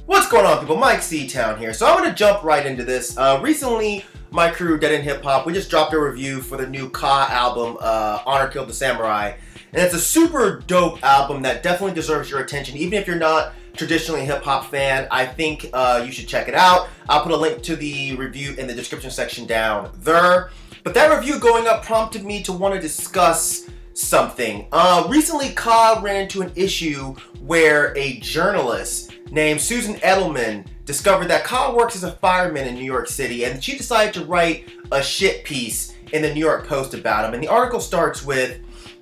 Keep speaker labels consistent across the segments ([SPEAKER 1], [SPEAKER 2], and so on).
[SPEAKER 1] What's going on, people? Myke C-Town here. So I'm going to jump right into this. Recently, my crew, Dead in Hip Hop, we just dropped a review for the new Ka album, Honor Killed the Samurai. And it's a super dope album that definitely deserves your attention. Even if you're not traditionally a hip hop fan, I think you should check it out. I'll put a link to the review in the description section down there. But that review going up prompted me to want to discuss something. Recently, Ka ran into an issue where a journalist named Susan Edelman discovered that Ka works as a fireman in New York City, and she decided to write a shit piece in the New York Post about him. And the article starts with,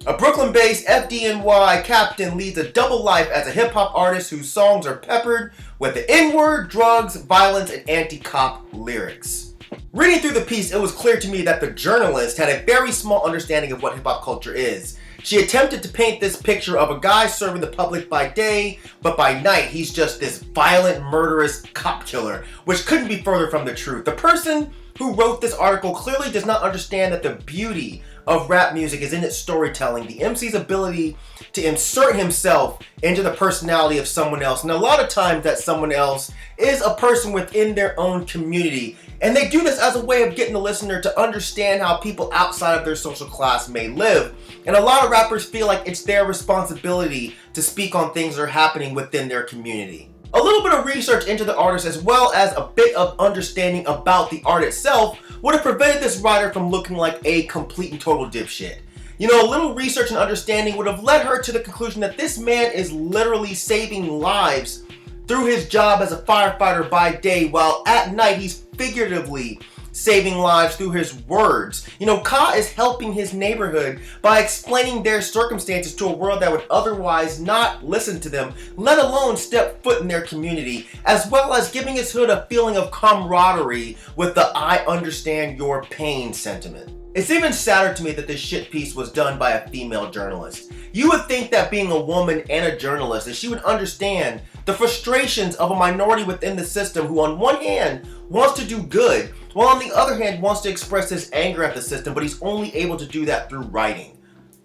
[SPEAKER 1] "A Brooklyn-based FDNY captain leads a double life as a hip-hop artist whose songs are peppered with the N-word, drugs, violence, and anti-cop lyrics." Reading through the piece, it was clear to me that the journalist had a very small understanding of what hip-hop culture is. She attempted to paint this picture of a guy serving the public by day, but by night he's just this violent, murderous cop killer, which couldn't be further from the truth. The person who wrote this article clearly does not understand that the beauty of rap music is in its storytelling, the MC's ability to insert himself into the personality of someone else. And a lot of times that someone else is a person within their own community. And they do this as a way of getting the listener to understand how people outside of their social class may live. And a lot of rappers feel like it's their responsibility to speak on things that are happening within their community. A little bit of research into the artist as well as a bit of understanding about the art itself would have prevented this writer from looking like a complete and total dipshit. You know, a little research and understanding would have led her to the conclusion that this man is literally saving lives through his job as a firefighter by day, while at night he's figuratively saving lives through his words. You know, Ka is helping his neighborhood by explaining their circumstances to a world that would otherwise not listen to them, let alone step foot in their community, as well as giving his hood a feeling of camaraderie with the "I understand your pain" sentiment. It's even sadder to me that this shit piece was done by a female journalist. You would think that being a woman and a journalist, that she would understand the frustrations of a minority within the system who on one hand wants to do good, while on the other hand wants to express his anger at the system, but he's only able to do that through writing.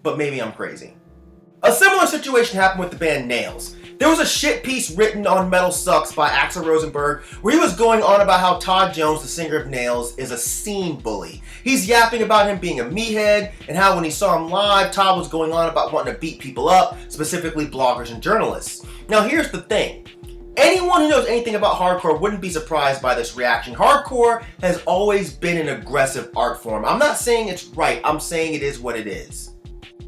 [SPEAKER 1] But maybe I'm crazy. A similar situation happened with the band Nails. There was a shit piece written on Metal Sucks by Axl Rosenberg where he was going on about how Todd Jones, the singer of Nails, is a scene bully. He's yapping about him being a meathead and how when he saw him live, Todd was going on about wanting to beat people up, specifically bloggers and journalists. Now here's the thing. Anyone who knows anything about hardcore wouldn't be surprised by this reaction. Hardcore has always been an aggressive art form. I'm not saying it's right, I'm saying it is what it is.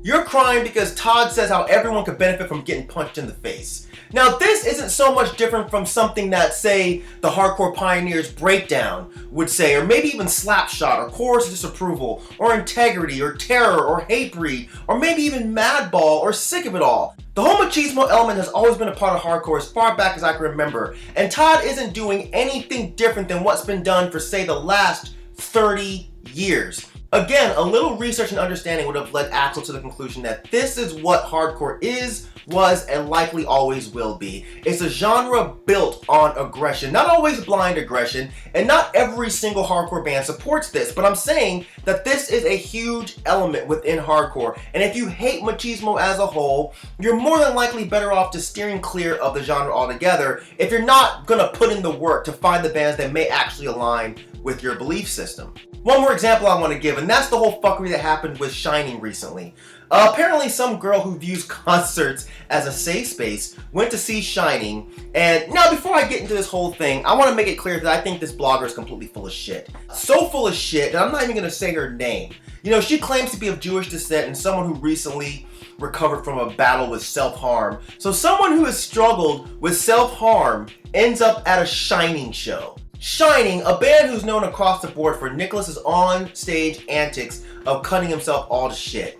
[SPEAKER 1] You're crying because Todd says how everyone could benefit from getting punched in the face. Now this isn't so much different from something that, say, the Hardcore Pioneers Breakdown would say, or maybe even Slapshot, or Chorus Disapproval, or Integrity, or Terror, or Hatebreed, or maybe even Madball, or Sick of It All. The whole machismo element has always been a part of hardcore as far back as I can remember, and Todd isn't doing anything different than what's been done for, say, the last 30 years. Again, a little research and understanding would have led Axl to the conclusion that this is what hardcore is, was, and likely always will be. It's a genre built on aggression, not always blind aggression, and not every single hardcore band supports this, but I'm saying that this is a huge element within hardcore, and if you hate machismo as a whole, you're more than likely better off just steering clear of the genre altogether if you're not gonna put in the work to find the bands that may actually align with your belief system. One more example I want to give, and that's the whole fuckery that happened with Shining recently. Apparently some girl who views concerts as a safe space went to see Shining, and now before I get into this whole thing, I want to make it clear that I think this blogger is completely full of shit. So full of shit that I'm not even going to say her name. You know, she claims to be of Jewish descent and someone who recently recovered from a battle with self-harm. So someone who has struggled with self-harm ends up at a Shining show. Shining, a band who's known across the board for Nicholas's on-stage antics of cutting himself all to shit.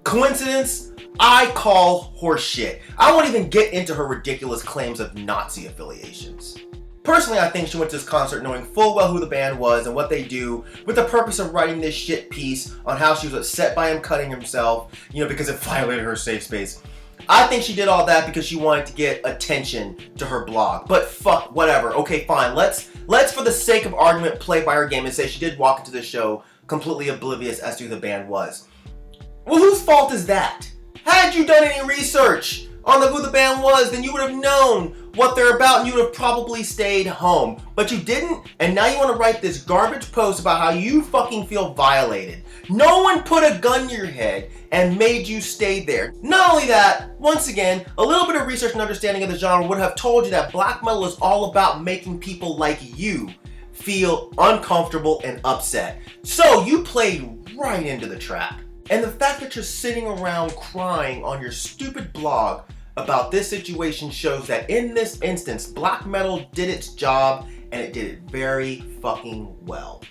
[SPEAKER 1] Coincidence? I call horseshit. I won't even get into her ridiculous claims of Nazi affiliations. Personally, I think she went to this concert knowing full well who the band was and what they do, with the purpose of writing this shit piece on how she was upset by him cutting himself, you know, because it violated her safe space. I think she did all that because she wanted to get attention to her blog. But fuck, whatever. Okay, fine. Let's for the sake of argument play by her game and say she did walk into the show completely oblivious as to who the band was. Well, whose fault is that? Had you done any research? on who the band was, then you would have known what they're about and you would have probably stayed home. But you didn't, and now you want to write this garbage post about how you fucking feel violated. No one put a gun to your head and made you stay there. Not only that, once again, a little bit of research and understanding of the genre would have told you that black metal is all about making people like you feel uncomfortable and upset. So you played right into the trap. And the fact that you're sitting around crying on your stupid blog about this situation shows that in this instance, black metal did its job and it did it very fucking well.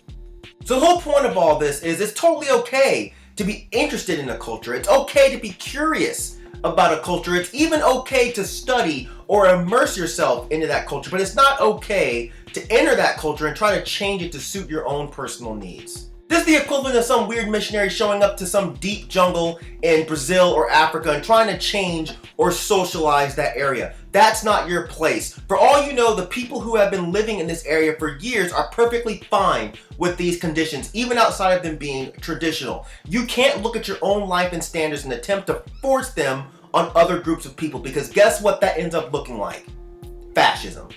[SPEAKER 1] So the whole point of all this is it's totally okay to be interested in a culture. It's okay to be curious about a culture. It's even okay to study or immerse yourself into that culture, but it's not okay to enter that culture and try to change it to suit your own personal needs. This is the equivalent of some weird missionary showing up to some deep jungle in Brazil or Africa and trying to change or socialize that area. That's not your place. For all you know, the people who have been living in this area for years are perfectly fine with these conditions, even outside of them being traditional. You can't look at your own life and standards and attempt to force them on other groups of people, because guess what that ends up looking like? Fascism.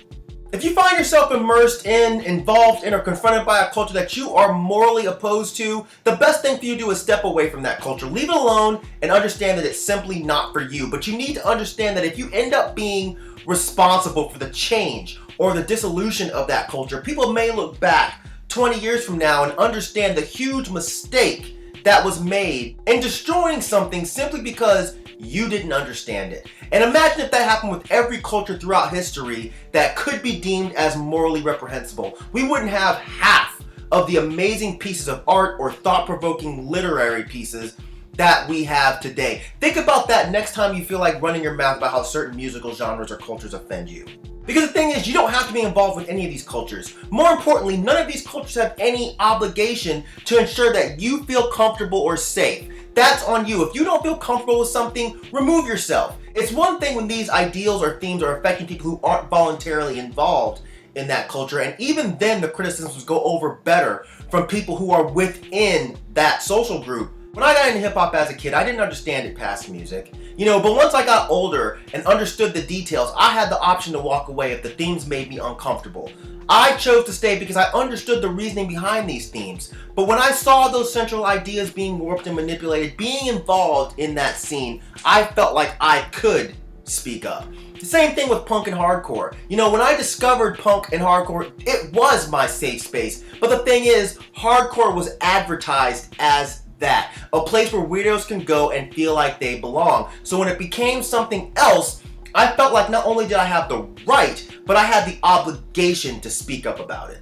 [SPEAKER 1] If you find yourself immersed in, involved in, or confronted by a culture that you are morally opposed to, the best thing for you to do is step away from that culture. Leave it alone and understand that it's simply not for you. But you need to understand that if you end up being responsible for the change or the dissolution of that culture, people may look back 20 years from now and understand the huge mistake that was made in destroying something simply because you didn't understand it. And imagine if that happened with every culture throughout history that could be deemed as morally reprehensible. We wouldn't have half of the amazing pieces of art or thought-provoking literary pieces that we have today. Think about that next time you feel like running your mouth about how certain musical genres or cultures offend you. Because the thing is, you don't have to be involved with any of these cultures. More importantly, none of these cultures have any obligation to ensure that you feel comfortable or safe. That's on you. If you don't feel comfortable with something, remove yourself. It's one thing when these ideals or themes are affecting people who aren't voluntarily involved in that culture, and even then the criticisms go over better from people who are within that social group. When I got into hip-hop as a kid, I didn't understand it past music. But once I got older and understood the details, I had the option to walk away if the themes made me uncomfortable. I chose to stay because I understood the reasoning behind these themes. But when I saw those central ideas being warped and manipulated, being involved in that scene, I felt like I could speak up. The same thing with punk and hardcore. When I discovered punk and hardcore, it was my safe space. But the thing is, hardcore was advertised as that, a place where weirdos can go and feel like they belong. So when it became something else, I felt like not only did I have the right, but I had the obligation to speak up about it.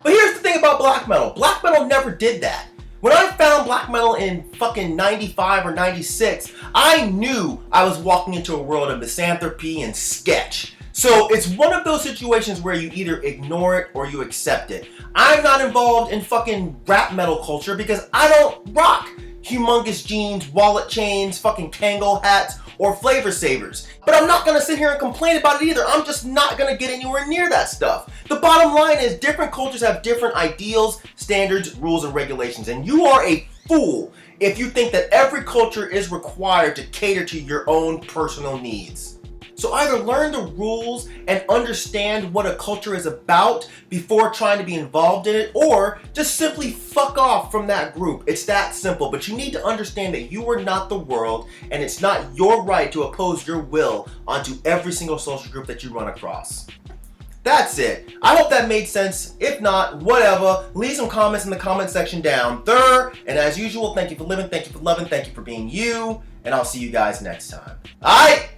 [SPEAKER 1] But here's the thing about black metal. Black metal never did that. When I found black metal in fucking 95 or 96, I knew I was walking into a world of misanthropy and sketch. So it's one of those situations where you either ignore it or you accept it. I'm not involved in fucking rap metal culture because I don't rock humongous jeans, wallet chains, fucking Kangol hats, or flavor savers. But I'm not gonna sit here and complain about it either. I'm just not gonna get anywhere near that stuff. The bottom line is different cultures have different ideals, standards, rules, and regulations. And you are a fool if you think that every culture is required to cater to your own personal needs. So either learn the rules and understand what a culture is about before trying to be involved in it, or just simply fuck off from that group. It's that simple. But you need to understand that you are not the world, and it's not your right to oppose your will onto every single social group that you run across. That's it. I hope that made sense. If not, whatever. Leave some comments in the comment section down there. And as usual, thank you for living, thank you for loving, thank you for being you, and I'll see you guys next time. Alright?